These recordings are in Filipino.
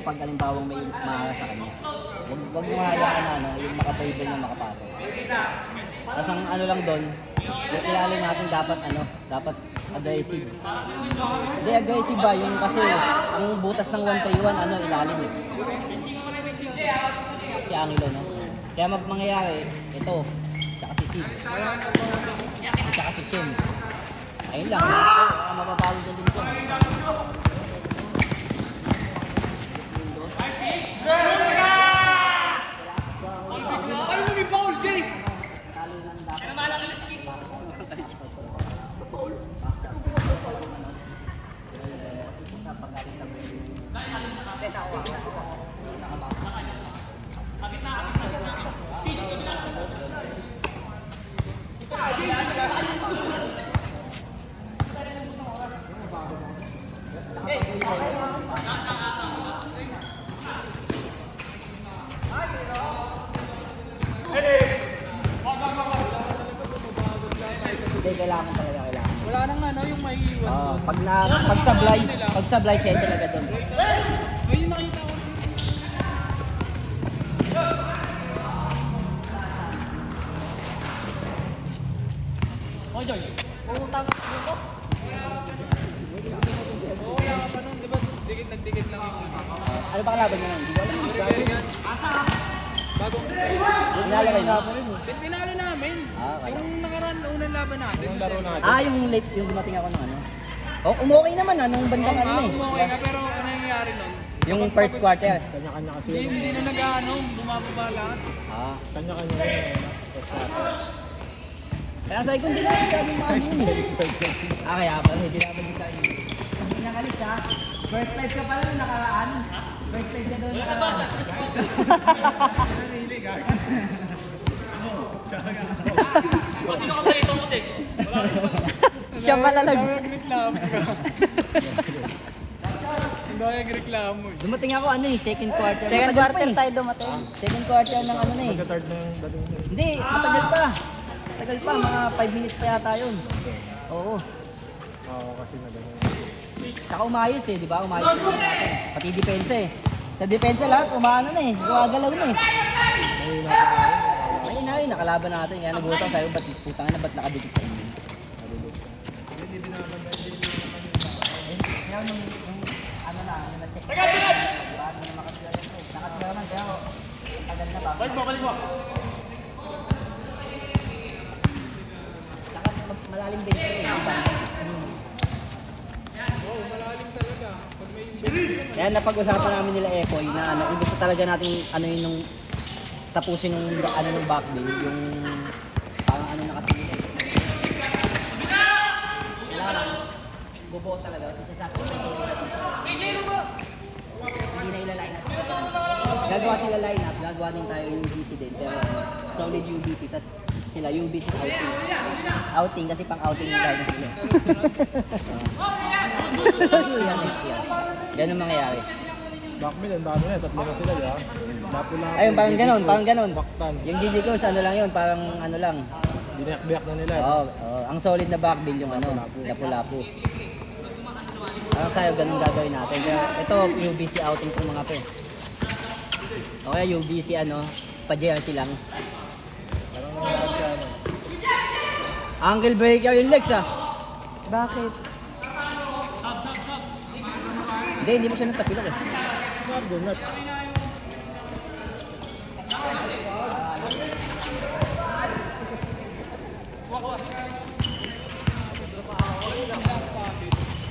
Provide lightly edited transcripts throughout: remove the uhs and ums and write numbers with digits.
Pag alimbawang may mahal sa kanya, wag mo hayaan na yung makatable na makapasok. Tapos ang ano lang doon, yung ilalim natin dapat aggressive. Hindi aggressive ba? Yung kasi ang butas ng 1-3-1 ilalim eh. Si Angelo, no? Kaya mangyayari, ito, tsaka si Sid. Tsaka si Chen. Ayun lang, mapapalo din siya. Ano naging foul, Jay? Hindi, kailangan. Wala nang yung maiiwan. Pag sablay, send talaga doon. Ayun yung nakita ko. Oh, Joy. Pumutang ko. Oo, wala ka pa nun. Diba, nagdikit lang ako. Ano ba kalaban niya nun? Hindi ko alam. Bagong Nilalagay mo? Tinalo namin. Okay. Yung nakaraan, unang laban natin. Yung late, yung dumating ako ng ano. Oh, umokay naman nung bandang ano eh. Okay na, pero ano nangyayari nun? Yung first quarter. Kanya-kanya kasi Hindi na nag-ano, bumababa lahat. kanya-kanya yun. Kaya sa ikon, hindi na sabi mga kaya pala, hindi naman din tayo. Hindi nakalit ha. First time ka pala nung nakaraan. First time ka doon nakaraan. Sino ka dito kasi? Siya pala lang. Nagreklamo ka. Hindi ako nagreklamo eh. Dumating ako second quarter. Second Matagal quarter pa eh. tayo dumating. Second quarter ng ano na eh. Magka-third na yung dating niya. Hindi, matagal pa. Matagal pa, mga 5 minutes pa yata yun. Oo. Oo, kasi na gano'n. Tsaka umayos di ba? Umayos na natin. Pati depensa eh. Sa depensa lahat, umaano na eh. Gumagalaw na eh. Mahina yun, nakalaban natin. Kaya nag-utang sa'yo, ba't putang na, ba't nakadikit sa inyo? Kaya nung na-check. Ba't mo na makatila rin eh. Nakatila naman, kaya tagal na ba? Balik mo. Tsaka malalim din siya eh. Iba. Oo, malalim talaga. Pag may Kaya napag-usapan namin nila Ekoy na kung gusto talaga nating yung tapusin ng ng backbill, yung parang na kasi nila. Kailangan bubuo talaga. Kasi sa akin, hindi na ilaline up. Gagawa sila line up, gagawa din tayo yung UBC din. Pero solid UBC, tas sila UBC outing. Outing kasi pang outing yung gagawin sila. Next year. Ganun mangyayari. Backmill, ang dami na. Tatlo na sila, di ba? Lapu-lapu. Ayun, parang ganun. Baktan. Yung GG Coast, lang yun, parang lang. Binayak-biyak na nila. Oo, ang solid na backbill yung lapu-lapu. Parang sa'yo, ganun gagawin natin. Pero ito, UBC outing itong mga pe. O kaya UBC, pa-jersey lang. Parang nangyayari siya, Ankle breaker yung legs, Bakit? Hindi mo siya natapilok eh. Argonat.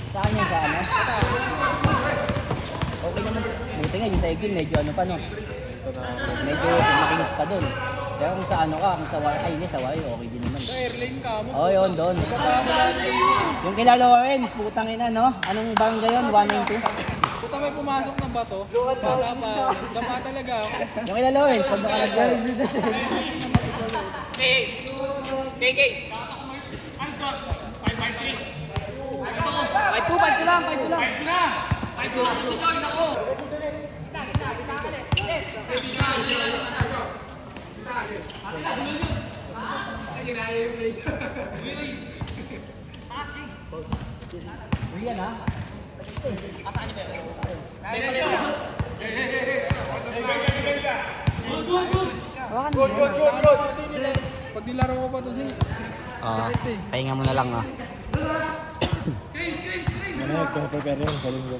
Saan yun, sa Okay naman. Buti nga, yung sa Egin, medyo pa no. Medyo makinis pa dun. Pero kung sa kung sa wire, sa wire, okay din naman. Sa airlane ka mo. Oo, yun, doon. Yung kilala Lawrence, putang ina, no? Anong barangay yun? 192? Puta may pumasok ng bato. Bata pa. Dapa talaga ako. Yung kilala Lawrence, pag nakalagay. KK. 5-2 lang. 5 lang. Rian, ha? Asaan niyo ba? Pag nilaro ko pa to sin, sakit eh. Pahinga mo na lang, oh. Ano yun, prepare yun sa linggo.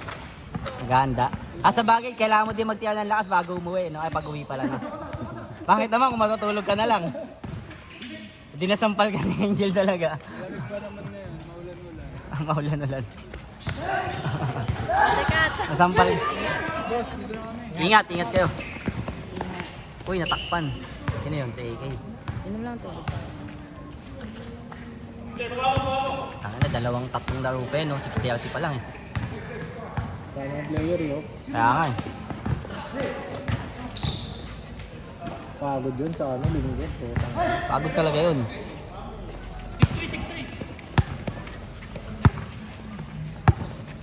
Ganda. Sa bagay, kailangan mo din magtiyan ng lakas bago umuwi, no? Ay, pag uwi pa lang, no? Pangit naman kung matutulog ka na lang. Hindi nasampal ka ni Angel talaga. Lamig pa naman na yan, maulan-ulan. Maulan-ulan. Nasampal. Boss, dito na kami. Ingat, ingat kayo. Uy, natakpan. Sino yun? Si AK. Inom lang to. Tanga na, tatlong laro pa no? 60 pa lang eh. Tama player yun. Kaya nga eh. Pagod yun sa ano, linggo. Pagod talaga yun.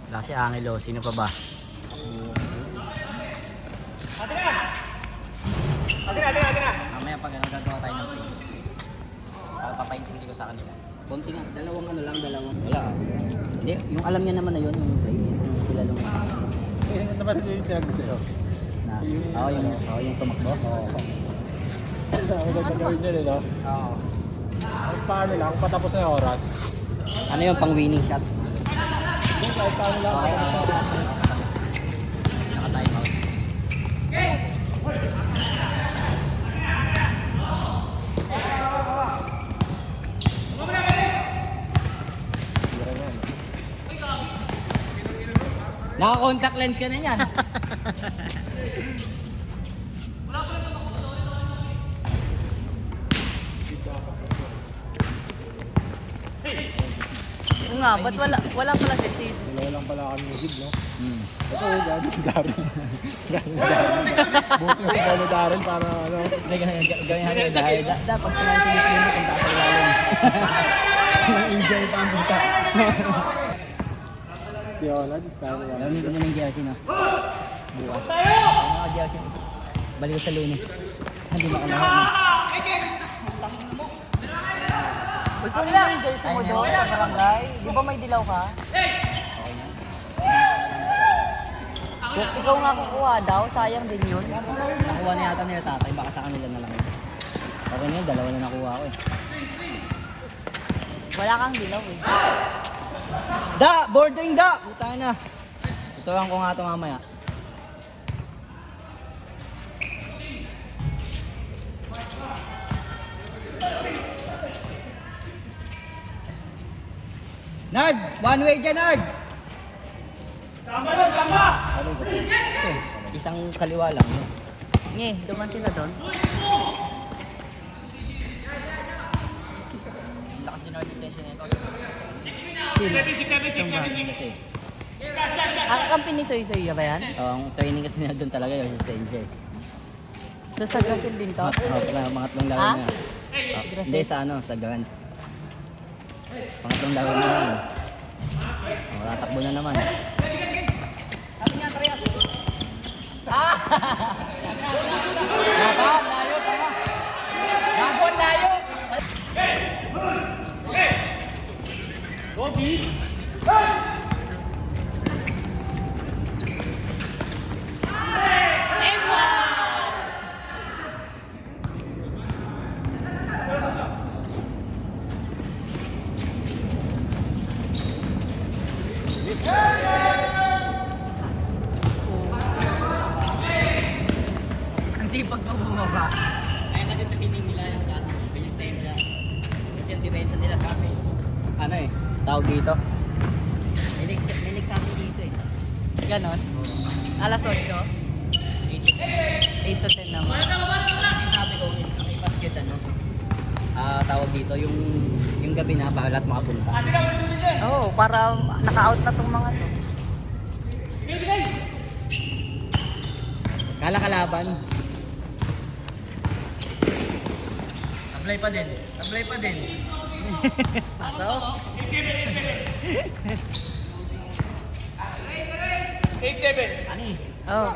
Wala si Angelo. Sino pa ba? Mamaya pag gagawa tayo ng play. Papaintindi ko sa kanila. Konti nga, dalawang. Wala. Hindi, yung alam niya naman na yun, yung play. Yung sila lang. Eh, naman siya yung tinag sa'yo. Yung tumakbo. Oo. Ang gagawin niya nila. Oo. Ang paano lang, patapos na yung oras. Ano yung pang winning shot? Kung kahit paano lang, Okay, patapos na oras. Naka-time out. Tira yan. Naka-contact lens ka na yan. Oo nga, ba't wala pala si Sid? Dalawa lang pala kami yung no? Hmm. Ito, gagi si Daryl. Bukas yung ikaw ni Daryl para ano. Gawin natin dahil dapat pala yung sinisipin mo kung taas ang lalim. Na-enjoy pa ang punta. Si Onad, kaya nila. Gawin ko muna yung jersey, no? Bukas. Ang mga jersey. Balik ko sa Lunes. Hindi makalahok, no? Uy, kung lang yung jersey mo doon sa barangay, di ba may dilaw ka? Kung ikaw nga kukuha daw, sayang din yun. Nakuha na yata nila tatay, baka sa kanila na lang yun. Okay na yun, dalawa na nakuha ko eh. Wala kang dilaw eh. Da! Bordering da! Puta na. Tuturuan ko nga ito mamaya. Nard! One way dyan, Nard! Ano ba? Ito, isang kaliwa lang. No? Nye, duman sila doon. Lakas din Nard extension nito. Kasi, Ang company soy-soy ba yan? ang training kasi nila doon talaga yung resistensya eh. Doon sa Brazil din to? Mga tatlong laro Ha? na. Hindi sa ano, sa Grand. Pangatlong laro na yan. Tatakbo na naman. Naka, layo, tama. Nabon, layo. Ang sipag pa bumaba. Kaya kasi training nila yung resistensya. Kasi yung depensa nila kami. Ano eh, tawag dito. May sa amin dito eh. Ganon? Alas 8? 8 to 10 naman. Sabi ko, may basket ano. Tawag dito, yung gabi na para lahat makapunta. Oo, para naka-out na tong mga to. Kala kalaban. Apply pa din. Apply pa din. Pasok. 8-7. Ani? Oh.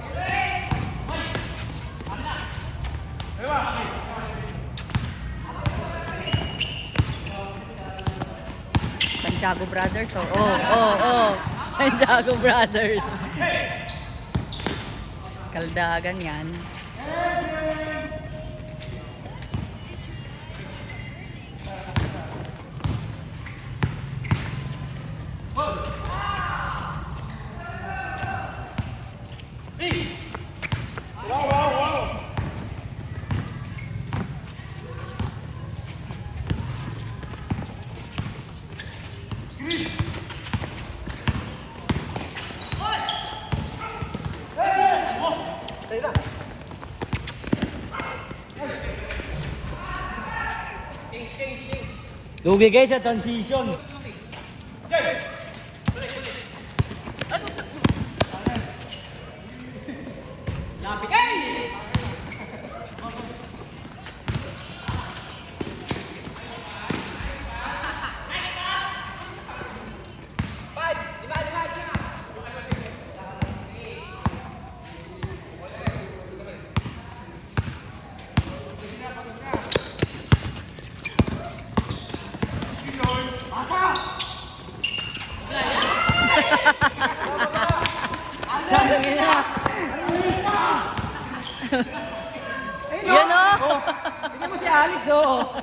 Santiago Brothers, oh. Santiago Brothers. Kaldagan yan. Lugi guys sa transition. Yan o! Tingnan mo si Alex, oh.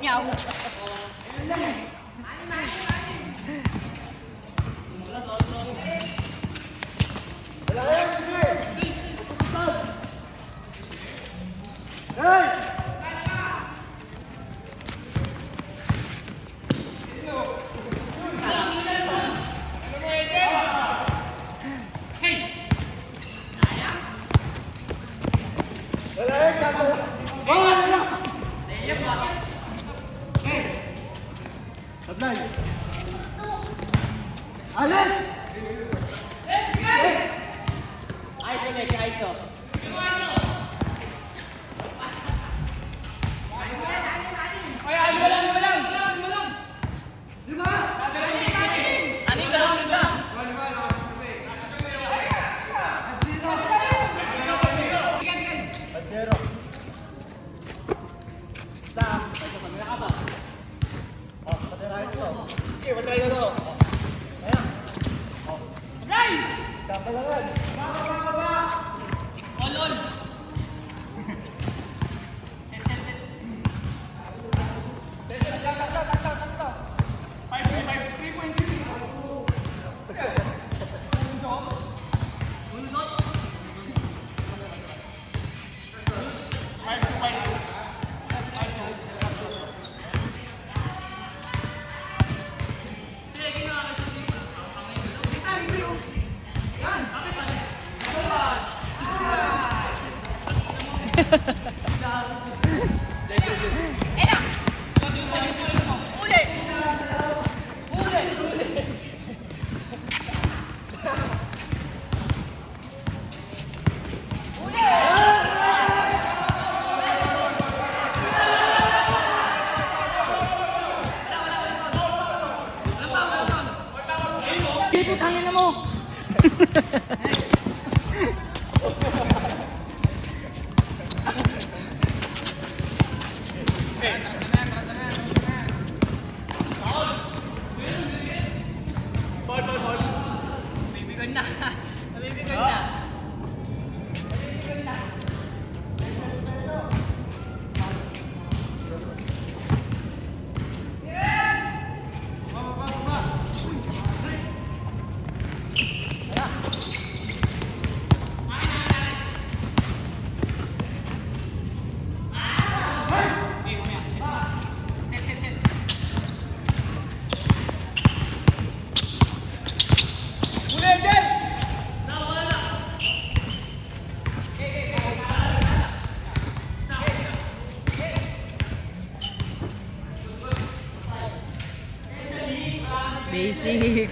Basic.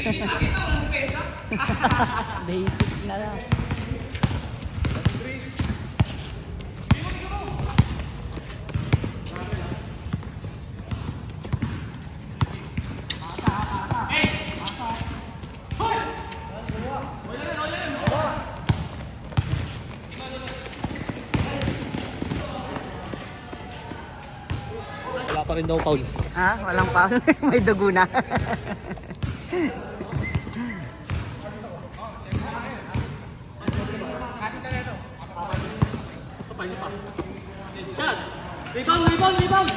Basic na lang. Wala pa rin daw foul. Ha? Walang pa. May dugo na. Rebound, rebound, rebound!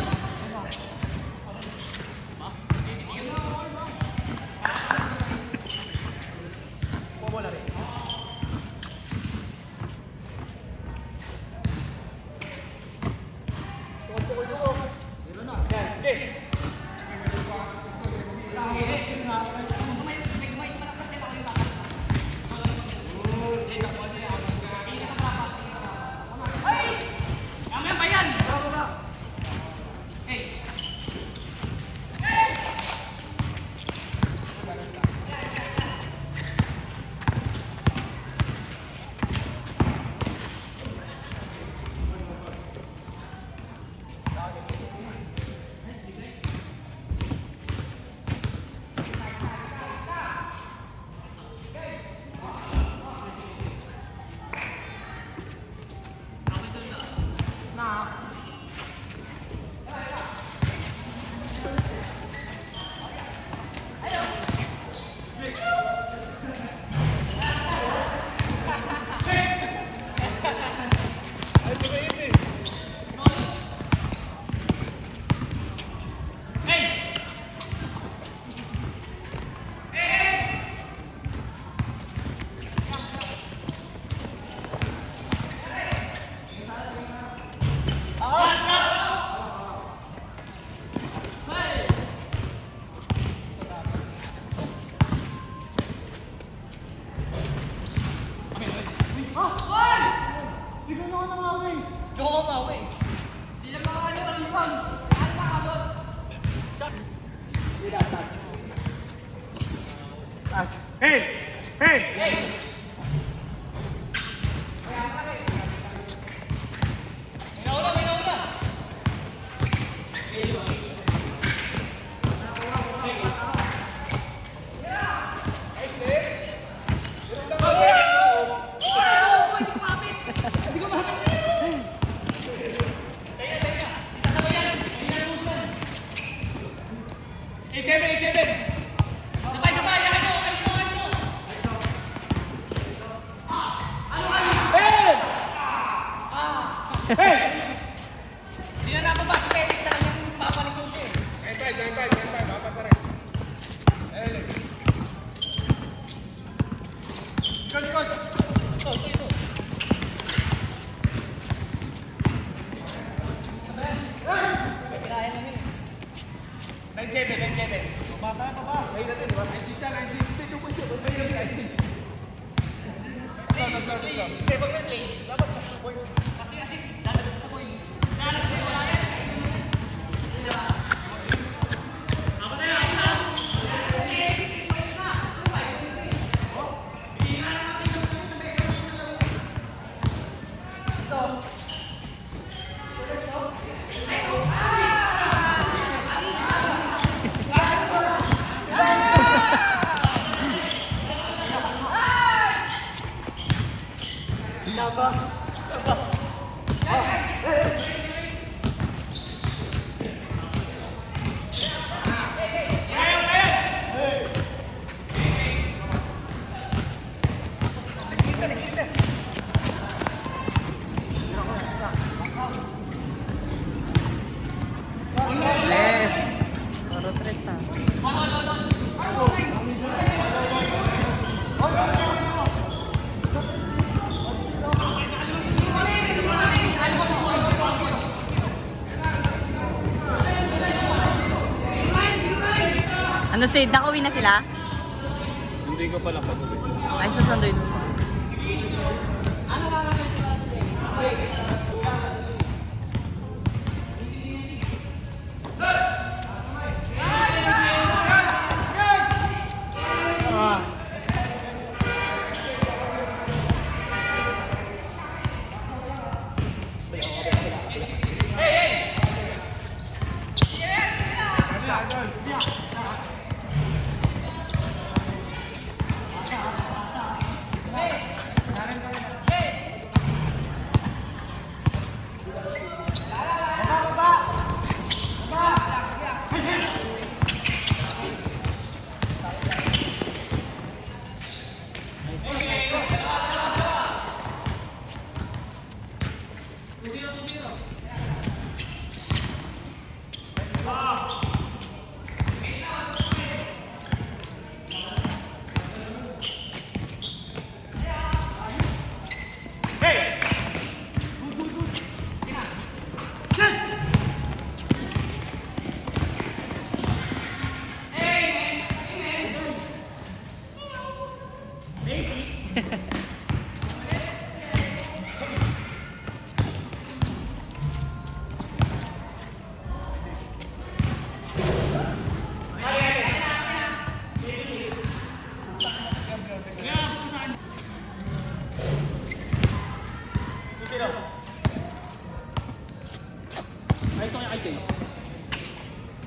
Hey! Hey! Hindi na nababa si Felix sa kanyang papa ni Sushi. Puro tres ah. Ano Sid? Nakauwi na sila? Hindi ko pala pag-uwi. Ay, susunduin mo.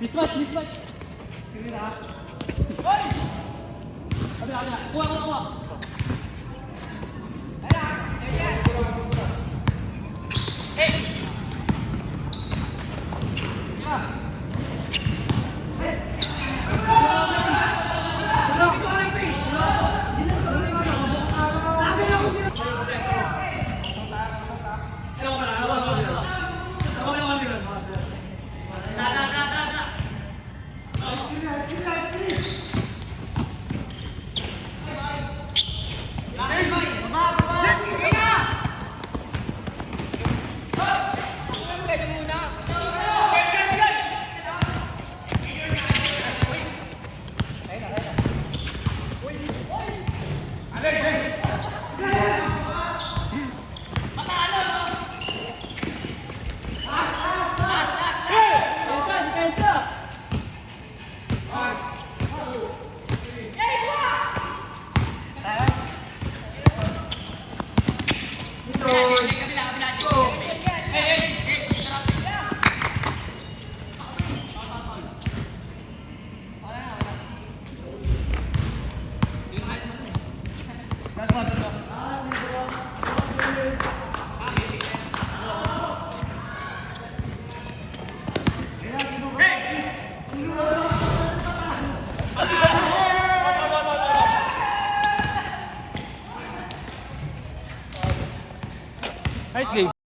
Mismatch! Mismatch! Hoy! Kabila, kabila. Kuha, kuha, kuha. Hey! Nice game.